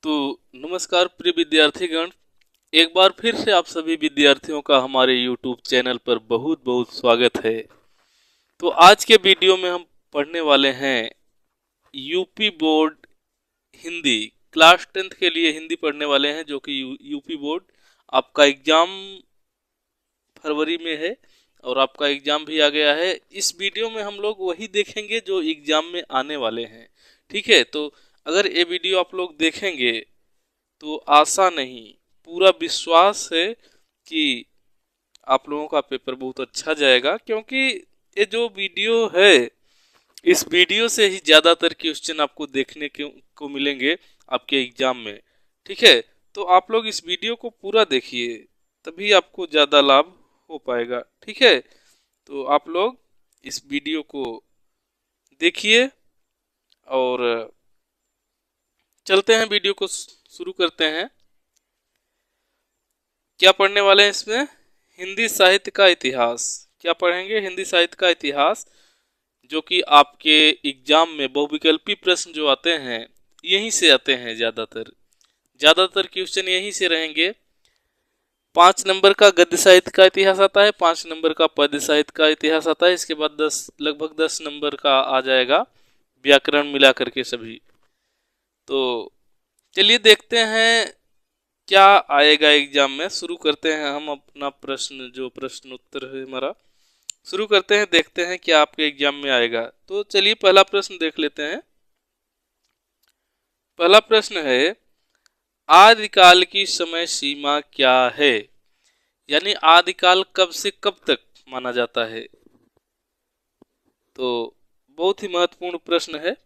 तो नमस्कार प्रिय विद्यार्थीगण, एक बार फिर से आप सभी विद्यार्थियों का हमारे YouTube चैनल पर बहुत बहुत स्वागत है। तो आज के वीडियो में हम पढ़ने वाले हैं UP board Hindi. Class 10th के लिए हिंदी पढ़ने वाले हैं, जो कि यूपी बोर्ड आपका एग्जाम फरवरी में है और आपका एग्जाम भी आ गया है। इस वीडियो में हम लोग वही देखेंगे जो एग्जाम में आने वाले हैं। ठीक है, तो अगर ये वीडियो आप लोग देखेंगे तो आशा नहीं, पूरा विश्वास है कि आप लोगों का पेपर बहुत अच्छा जाएगा, क्योंकि ये जो वीडियो है, इस वीडियो से ही ज़्यादातर क्वेश्चन आपको देखने को मिलेंगे आपके एग्जाम में। ठीक है, तो आप लोग इस वीडियो को पूरा देखिए, तभी आपको ज़्यादा लाभ हो पाएगा। ठीक है, तो आप लोग इस वीडियो को देखिए और चलते हैं, वीडियो को शुरू करते हैं। क्या पढ़ने वाले हैं इसमें? हिंदी साहित्य का इतिहास। क्या पढ़ेंगे? हिंदी साहित्य का इतिहास, जो कि आपके एग्जाम में बहुविकल्पी प्रश्न जो आते हैं यहीं से आते हैं। ज़्यादातर क्वेश्चन यहीं से रहेंगे। 5 नंबर का गद्य साहित्य का इतिहास आता है, 5 नंबर का पद्य साहित्य का इतिहास आता है। इसके बाद लगभग 10 नंबर का आ जाएगा व्याकरण मिला करके सभी। तो चलिए देखते हैं क्या आएगा एग्जाम में। शुरू करते हैं हम अपना प्रश्न उत्तर है हमारा, शुरू करते हैं, देखते हैं क्या आपके एग्जाम में आएगा। तो चलिए पहला प्रश्न देख लेते हैं। पहला प्रश्न है, आदिकाल की समय सीमा क्या है? यानी आदिकाल कब से कब तक माना जाता है? तो बहुत ही महत्वपूर्ण प्रश्न है।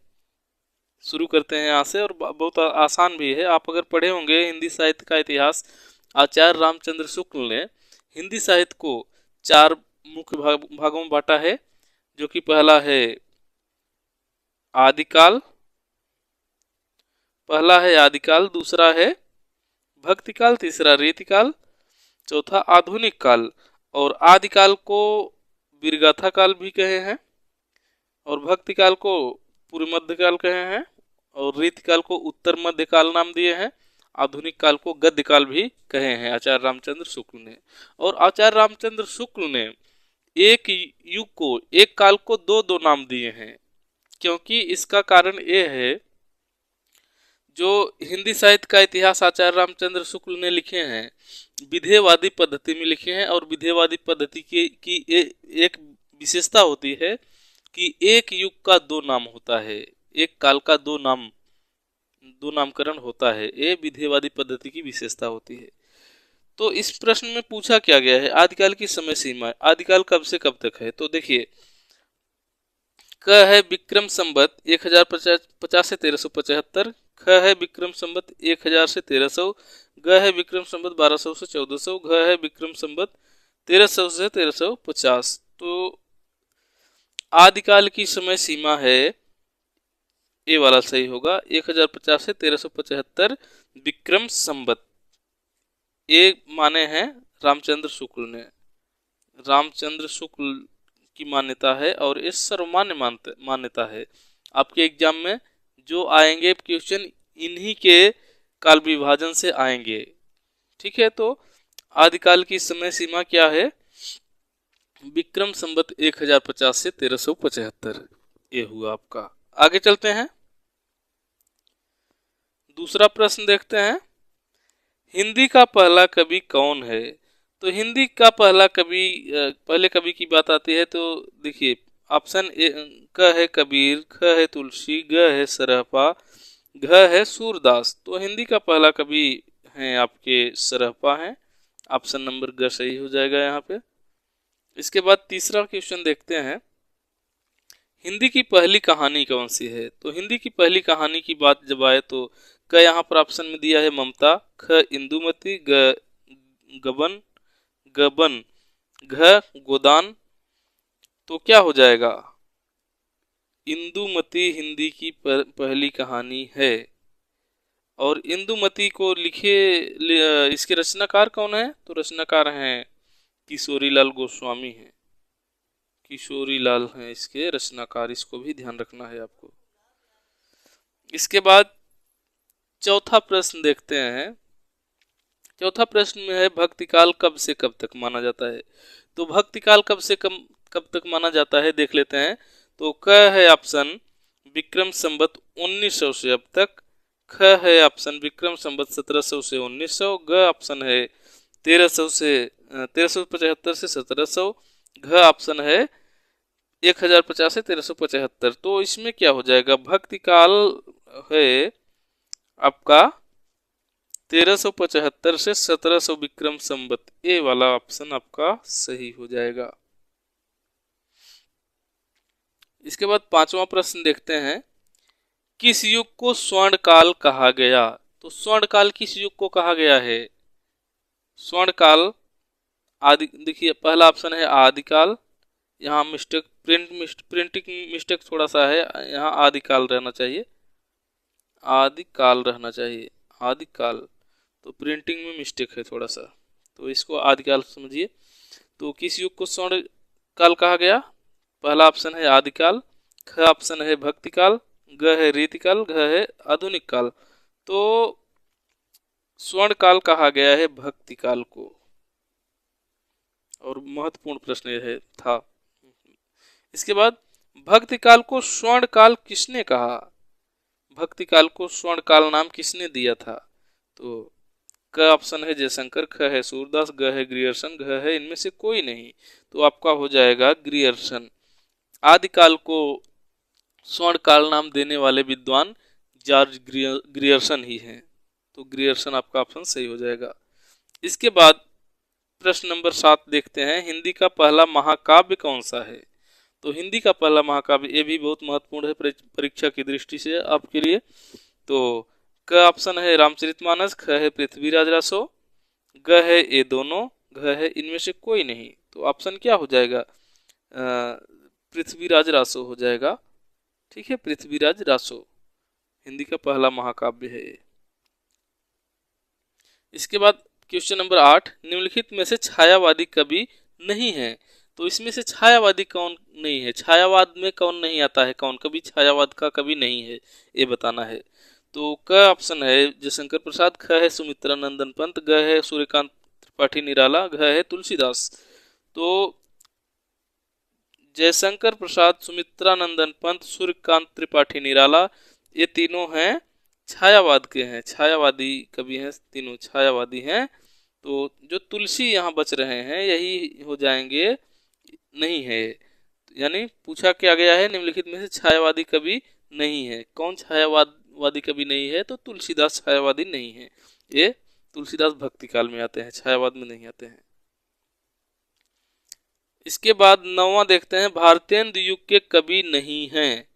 शुरू करते हैं यहाँ से, और बहुत आसान भी है। आप अगर पढ़े होंगे हिंदी साहित्य का इतिहास, आचार्य रामचंद्र शुक्ल ने हिंदी साहित्य को 4 मुख्य भागों में बांटा है, जो कि पहला है आदिकाल, दूसरा है भक्तिकाल, तीसरा रीतिकाल, चौथा आधुनिक काल। और आदिकाल को वीरगाथा काल भी कहे हैं, और भक्तिकाल को पूर्व मध्यकाल कहे हैं, और रीतिकाल को उत्तर मध्यकाल नाम दिए हैं, आधुनिक काल को गद्य काल भी कहे हैं आचार्य रामचंद्र शुक्ल ने। और आचार्य रामचंद्र शुक्ल ने एक युग को, एक काल को दो दो नाम दिए हैं, क्योंकि इसका कारण ये है, जो हिंदी साहित्य का इतिहास आचार्य रामचंद्र शुक्ल ने लिखे हैं विधेयवादी पद्धति में लिखे हैं। और विधेयवादी पद्धति की एक विशेषता होती है कि एक युग का 2 नाम होता है, एक काल का 2 नामकरण होता है। ये विधेयवादी पद्धति की विशेषता होती है। तो इस प्रश्न में पूछा क्या गया है, आदिकाल की समय सीमा, आदिकाल कब से कब तक है? तो देखिए, क है विक्रम संवत 1050 से 1375, ख है विक्रम संवत 1000 से 1300, ग है विक्रम संवत 1200 से 1400, घ है विक्रम संवत 1300 से 1350। तो आदिकाल की समय सीमा है, ये वाला सही होगा, 1050 से 1375 विक्रम संवत। ये माने हैं रामचंद्र शुक्ल ने, रामचंद्र शुक्ल की मान्यता है, और ये सर्वमान्य मान्यता है। आपके एग्जाम में जो आएंगे क्वेश्चन इन्हीं के काल विभाजन से आएंगे। ठीक है, तो आदिकाल की समय सीमा क्या है? विक्रम संवत 1050 से 1375। ये हुआ आपका। आगे चलते हैं, दूसरा प्रश्न देखते हैं। हिंदी का पहला कवि कौन है? तो हिंदी का पहला कवि, पहले कवि की बात आती है तो देखिए, ऑप्शन क है कबीर, ख है तुलसी, ग है सरहपा, घ है सूरदास। तो हिंदी का पहला कवि हैं आपके सरहपा हैं। ऑप्शन नंबर ग सही हो जाएगा यहाँ पे। इसके बाद तीसरा क्वेश्चन देखते हैं, हिंदी की पहली कहानी कौन सी है? तो हिंदी की पहली कहानी की बात जब आए तो क यहाँ पर ऑप्शन में दिया है ममता, ख इंदुमती, गबन, घ गोदान। तो क्या हो जाएगा? इंदुमती हिंदी की पहली कहानी है। और इंदुमती को इसके रचनाकार कौन है? तो रचनाकार हैं किशोरीलाल गोस्वामी हैं, किशोरीलाल हैं इसके रचनाकार। इसको भी ध्यान रखना है आपको। इसके बाद चौथा प्रश्न देखते हैं। चौथा प्रश्न में है भक्ति काल कब से कब तक माना जाता है। तो भक्ति काल कब से कब तक माना जाता है देख लेते हैं। तो क है ऑप्शन विक्रम संवत 1900 से अब तक, ख है ऑप्शन विक्रम संवत 1700 से 1900, ग ऑप्शन है 1375 से 1700, घ ऑप्शन है 1050 से 1375। तो इसमें क्या हो जाएगा, भक्ति काल है आपका 1375 से 1700 विक्रम संवत, ए वाला ऑप्शन आपका सही हो जाएगा। इसके बाद पांचवा प्रश्न देखते हैं, किस युग को स्वर्ण काल कहा गया। तो स्वर्ण काल किस युग को कहा गया है। स्वर्ण काल आदि, देखिए पहला ऑप्शन है आदिकाल, यहाँ मिस्टेक प्रिंटिंग मिस्टेक थोड़ा सा है, यहाँ आदिकाल रहना चाहिए, आदिकाल रहना चाहिए, आदिकाल, तो प्रिंटिंग में मिस्टेक है थोड़ा सा, तो इसको आदिकाल समझिए। तो किस युग को स्वर्ण काल कहा गया, पहला ऑप्शन है आदिकाल, ख ऑप्शन है भक्ति काल, ग है रीतिकाल, घ है आधुनिक काल। तो स्वर्ण काल कहा गया है भक्ति काल को, और महत्वपूर्ण प्रश्न यह था। इसके बाद भक्ति काल को स्वर्ण काल किसने कहा, भक्ति काल को स्वर्ण काल नाम किसने दिया था। तो क ऑप्शन है जयशंकर, ख है सूरदास, ग है ग्रियर्सन, घ है इनमें से कोई नहीं। तो आपका हो जाएगा ग्रियर्सन। आदिकाल को स्वर्ण काल नाम देने वाले विद्वान जॉर्ज ग्रियर्सन ही हैं। तो ग्रियर्सन आपका ऑप्शन सही हो जाएगा। इसके बाद प्रश्न नंबर 7 देखते हैं, हिंदी का पहला महाकाव्य कौन सा है। तो हिंदी का पहला महाकाव्य, ये भी बहुत महत्वपूर्ण है परीक्षा की दृष्टि से आपके लिए। तो क ऑप्शन है रामचरितमानस, ख है पृथ्वीराज रासो, ग है ये दोनों, घ है इनमें से कोई नहीं। तो ऑप्शन क्या हो जाएगा, पृथ्वीराज रासो हो जाएगा। ठीक है, पृथ्वीराज रासो हिंदी का पहला महाकाव्य है। इसके बाद क्वेश्चन नंबर 8, निम्नलिखित में से छायावादी कवि नहीं है। तो इसमें से छायावादी कौन नहीं है, छायावाद में कौन नहीं आता है, कौन कवि छायावाद का कवि नहीं है, ये बताना है। तो क ऑप्शन है जयशंकर प्रसाद, ख है सुमित्रा नंदन पंत, ग है सूर्यकांत त्रिपाठी निराला, घ है तुलसीदास। तो जयशंकर प्रसाद, सुमित्रा नंदन पंत, सूर्यकांत त्रिपाठी निराला, ये तीनों हैं छायावाद के हैं, छायावादी कवि हैं, तीनों छायावादी हैं। तो जो तुलसी यहाँ बच रहे हैं यही हो जाएंगे नहीं है, यानी पूछा क्या गया है निम्नलिखित में से छायावादी कवि नहीं है। कौन छायावादी कवि नहीं है, तो तुलसीदास छायावादी नहीं है, ये तुलसीदास भक्ति काल में आते हैं, छायावाद में नहीं आते हैं। इसके बाद 9वां देखते हैं, भारतेंदु युग के कवि नहीं हैं।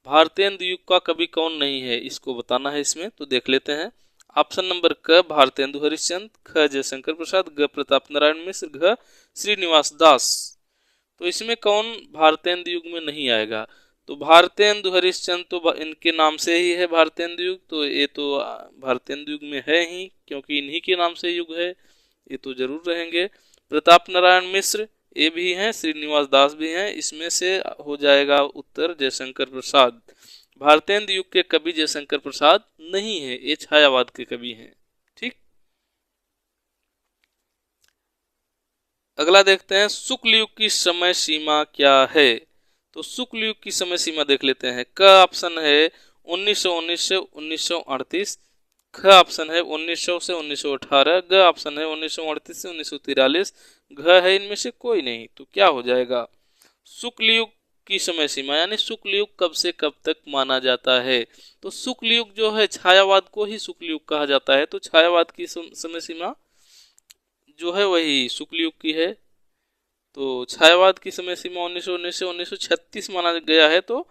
भारतेंदु युग का कवि कौन नहीं है, इसको बताना है इसमें। तो देख लेते हैं। ऑप्शन नंबर क भारतेंदु हरिश्चंद्र, ख जयशंकर प्रसाद, ग प्रताप नारायण मिश्र, घ श्रीनिवास दास। तो इसमें कौन भारतेंदु युग में नहीं आएगा। तो भारतेंदु हरिश्चंद्र तो इनके नाम से ही है भारतेंदु युग, तो ये तो भारतेंदु युग में है ही, क्योंकि इन्हीं के नाम से युग है, ये तो जरूर रहेंगे। प्रताप नारायण मिश्र ये भी हैं, श्रीनिवास दास भी हैं, इसमें से हो जाएगा उत्तर जयशंकर प्रसाद। भारतेंदु युग के कवि जयशंकर प्रसाद नहीं है, ये छायावाद के कवि हैं। ठीक, अगला देखते हैं, शुक्ल युग की समय सीमा क्या है। तो शुक्ल युग की समय सीमा देख लेते हैं। क ऑप्शन है 1919 से 1938, ख ऑप्शन है 1900 से 1918, ग ऑप्शन है 1938 से 1943, घ है इनमें से कोई नहीं। तो क्या हो जाएगा, शुक्ल युग की समय सीमा, यानी शुक्ल युग कब से कब तक माना जाता है। तो शुक्ल युग जो है छायावाद को ही शुक्ल युग कहा जाता है, तो छायावाद की समय सीमा जो है वही शुक्ल युग की है। तो छायावाद की समय सीमा 1919 से 1936 माना गया है, तो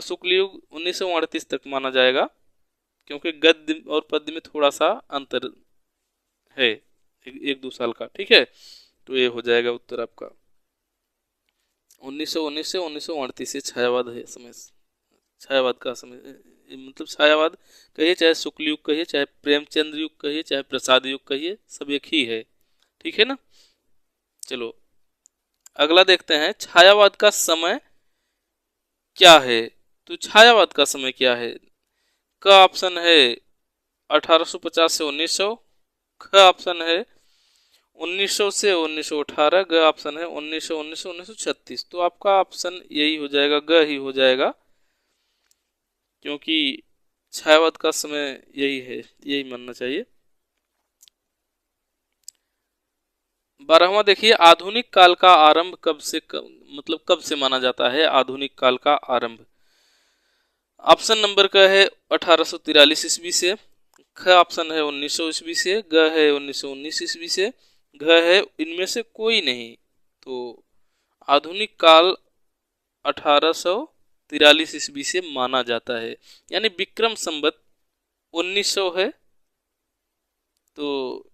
शुक्ल युग 1938 तक माना जाएगा, क्योंकि गद्य और पद्य में थोड़ा सा अंतर है, एक दो साल का। ठीक है, तो ये हो जाएगा उत्तर आपका 1919 से 1938 से छायावाद है समय, छायावाद का समय, मतलब छायावाद कहिए चाहे शुक्ल युग कहिए, चाहे प्रेमचंद्र युग कहिए, चाहे प्रसाद युग कहिए, सब एक ही है। ठीक है ना। चलो अगला देखते हैं, छायावाद का समय क्या है। तो छायावाद का समय क्या है, क ऑप्शन है 1850 से 1900, ख ऑप्शन है 1900 से 1918, ग ऑप्शन है 1900 1936। तो आपका ऑप्शन यही हो जाएगा, ग ही हो जाएगा, क्योंकि छायावाद का समय यही है, यही मानना चाहिए। 12वां देखिए, आधुनिक काल का आरंभ मतलब कब से माना जाता है आधुनिक काल का आरंभ। ऑप्शन नंबर का है 1843 ईस्वी से, ख ऑप्शन है 1900 ईस्वी से, ग है 1919 ईस्वी से, घ है इनमें से कोई नहीं। तो आधुनिक काल 1843 ईस्वी से माना जाता है, यानी विक्रम संवत 1900 है। तो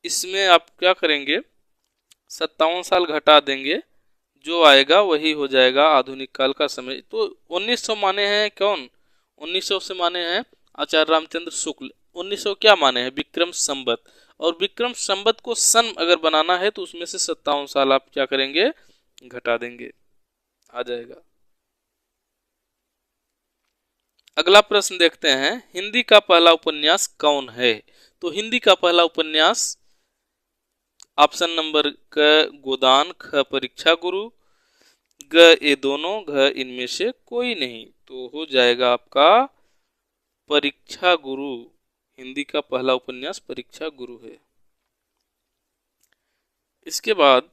इसमें आप क्या करेंगे, 57 साल घटा देंगे, जो आएगा वही हो जाएगा आधुनिक काल का समय। तो 1900 माने हैं कौन, 1900 से माने हैं आचार्य रामचंद्र शुक्ल। 1900 क्या माने हैं, विक्रम संवत। और विक्रम संवत को सन अगर बनाना है तो उसमें से 57 साल आप क्या करेंगे, घटा देंगे, आ जाएगा। अगला प्रश्न देखते हैं, हिंदी का पहला उपन्यास कौन है। तो हिंदी का पहला उपन्यास ऑप्शन नंबर क गोदान, ख परीक्षा गुरु, ग ये दोनों, घ इनमें से कोई नहीं। तो हो जाएगा आपका परीक्षा गुरु। हिंदी का पहला उपन्यास परीक्षा गुरु है। इसके बाद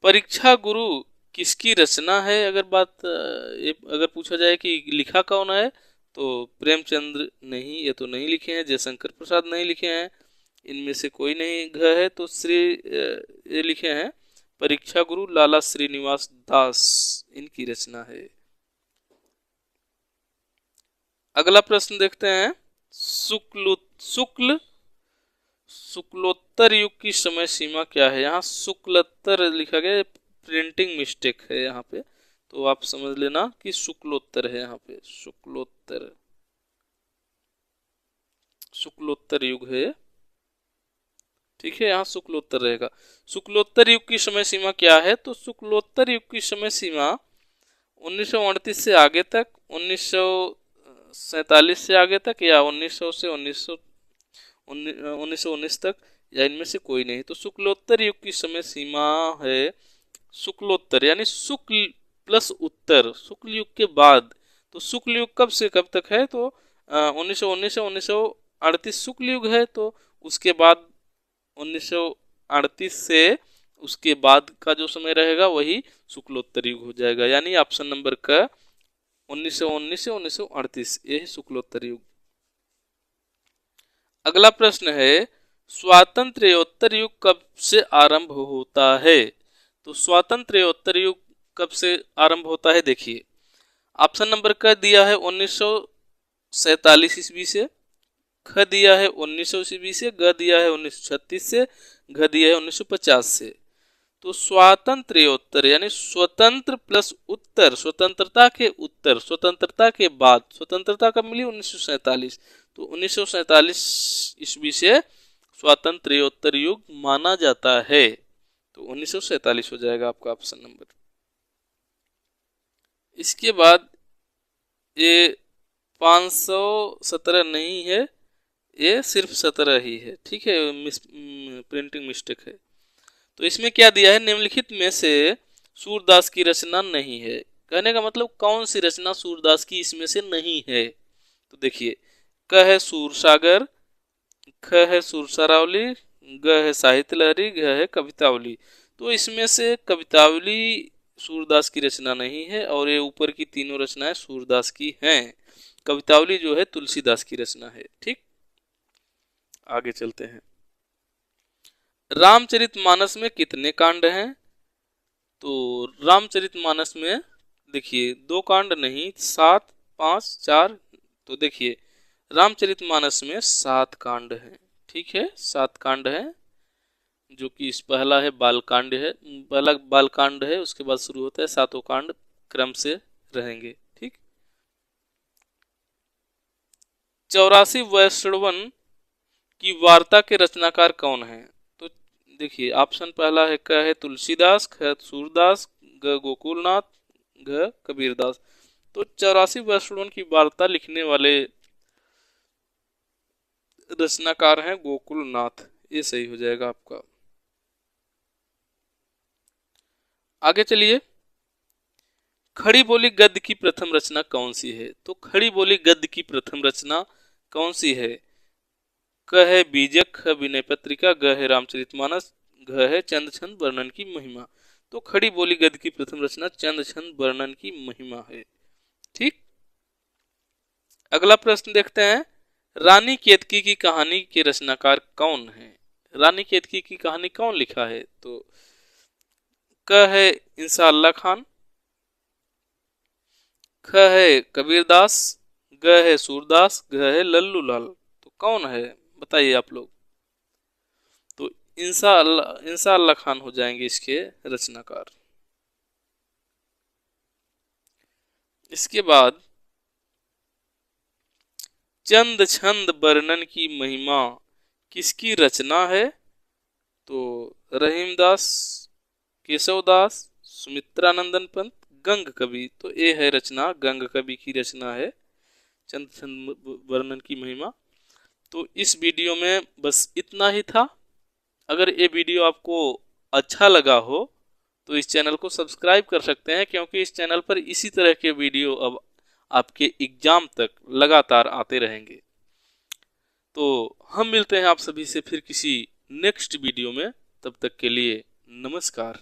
परीक्षा गुरु किसकी रचना है, अगर पूछा जाए कि लिखा कौन है, तो प्रेमचंद्र नहीं, ये तो नहीं लिखे हैं, जयशंकर प्रसाद नहीं लिखे हैं, इनमें से कोई नहीं। घ है तो ये लिखे हैं परीक्षा गुरु लाला श्रीनिवास दास, इनकी रचना है। अगला प्रश्न देखते हैं, शुक्लोत्तर युग की समय सीमा क्या है। यहाँ शुक्लोत्तर लिखा गया, प्रिंटिंग मिस्टेक है यहाँ पे, तो आप समझ लेना कि शुक्लोत्तर है यहाँ पे, शुक्लोत्तर युग है, ठीक है, यहाँ शुक्लोत्तर रहेगा। शुक्लोत्तर युग की समय सीमा क्या है, तो शुक्लोत्तर युग की समय सीमा 1938 से आगे तक, 1947 से आगे तक, या 1900 से 1919 तक, या इनमें से कोई नहीं। तो शुक्लोत्तर युग की समय सीमा है शुक्लोत्तर, यानी शुक्ल प्लस उत्तर, शुक्ल युग के बाद। तो शुक्ल युग कब से कब तक है, तो 1919 से 1938 शुक्ल युग है। तो उसके बाद 1938 से उसके बाद का जो समय रहेगा वही शुक्लोत्तर युग हो जाएगा, यानी ऑप्शन नंबर का 1919 से 1938 यही शुक्लोत्तर युग। अगला प्रश्न है, स्वातंत्र्योत्तर युग कब से आरंभ होता है। तो स्वातंत्र्योत्तर युग कब से आरंभ होता है, देखिए ऑप्शन नंबर का दिया है 1947 ईस्वी से, ख दिया है 1900 ईस्वी से, ग दिया है 1936 से, घ दिया है 1950 से। तो स्वातंत्र्योत्तर यानी स्वतंत्र प्लस उत्तर, स्वतंत्रता के उत्तर, स्वतंत्रता के बाद, स्वतंत्रता कब मिली, 1947। तो 1947 ईस्वी से स्वातंत्र्योत्तर युग माना जाता है। तो 1947 हो जाएगा आपका ऑप्शन नंबर। इसके बाद ये 517 नहीं है, ये सिर्फ 17 ही है, ठीक है, प्रिंटिंग मिस्टेक है। तो इसमें क्या दिया है, निम्नलिखित में से सूरदास की रचना नहीं है। कहने का मतलब कौन सी रचना सूरदास की इसमें से नहीं है। तो देखिए, क है सूरसागर, ख है सुरसरावली, ग है साहित्य लहरी, घ है कवितावली। तो इसमें से कवितावली सूरदास की रचना नहीं है, और ये ऊपर की तीनों रचनाएं सूरदास की हैं। कवितावली जो है तुलसीदास की रचना है। ठीक, आगे चलते हैं। रामचरितमानस में कितने कांड हैं। तो रामचरितमानस में देखिए 2 कांड नहीं, 7, 5, 4। तो देखिए रामचरितमानस में 7 कांड हैं, ठीक है, 7 कांड हैं, जो कि इस पहला है बालकांड है, पहला बालकांड है, उसके बाद शुरू होता है 7 कांड क्रम से रहेंगे। ठीक, 84 वैष्णवन की वार्ता के रचनाकार कौन है। तो देखिए ऑप्शन पहला है, क है तुलसीदास, ख सूरदास, ग गोकुलनाथ, घ कबीरदास। तो 84 वैष्णवन की वार्ता लिखने वाले रचनाकार हैं गोकुलनाथ। ये सही हो जाएगा आपका। आगे चलिए, खड़ी बोली गद्य की प्रथम रचना कौन सी है? तो खड़ी बोली गद्य की प्रथम रचना कौन सी है? क है बीजक, ख विनय पत्रिका, ग है रामचरितमानस, घ है चंद छंद वर्णन की महिमा। तो खड़ी बोली गद्य की प्रथम रचना चंद छंद वर्णन की महिमा है। ठीक। अगला प्रश्न देखते हैं, रानी केतकी की कहानी के रचनाकार कौन है? रानी केतकी की कहानी कौन लिखा है? तो क है इंसाअल्लाह खान, ख है कबीरदास, ग है सूरदास, घ है लल्लू लाल। तो कौन है बताइए आप लोग। तो इंसाअल्लाह खान हो जाएंगे इसके रचनाकार। इसके बाद चंद छंद वर्णन की महिमा किसकी रचना है? तो रहीमदास, केशवदास, सुमित्रानंदन पंत, गंग कवि। तो ये है रचना, गंग कवि की रचना है चंद छंद वर्णन की महिमा। तो इस वीडियो में बस इतना ही था। अगर ये वीडियो आपको अच्छा लगा हो तो इस चैनल को सब्सक्राइब कर सकते हैं, क्योंकि इस चैनल पर इसी तरह के वीडियो अब आपके एग्जाम तक लगातार आते रहेंगे। तो हम मिलते हैं आप सभी से फिर किसी नेक्स्ट वीडियो में। तब तक के लिए नमस्कार।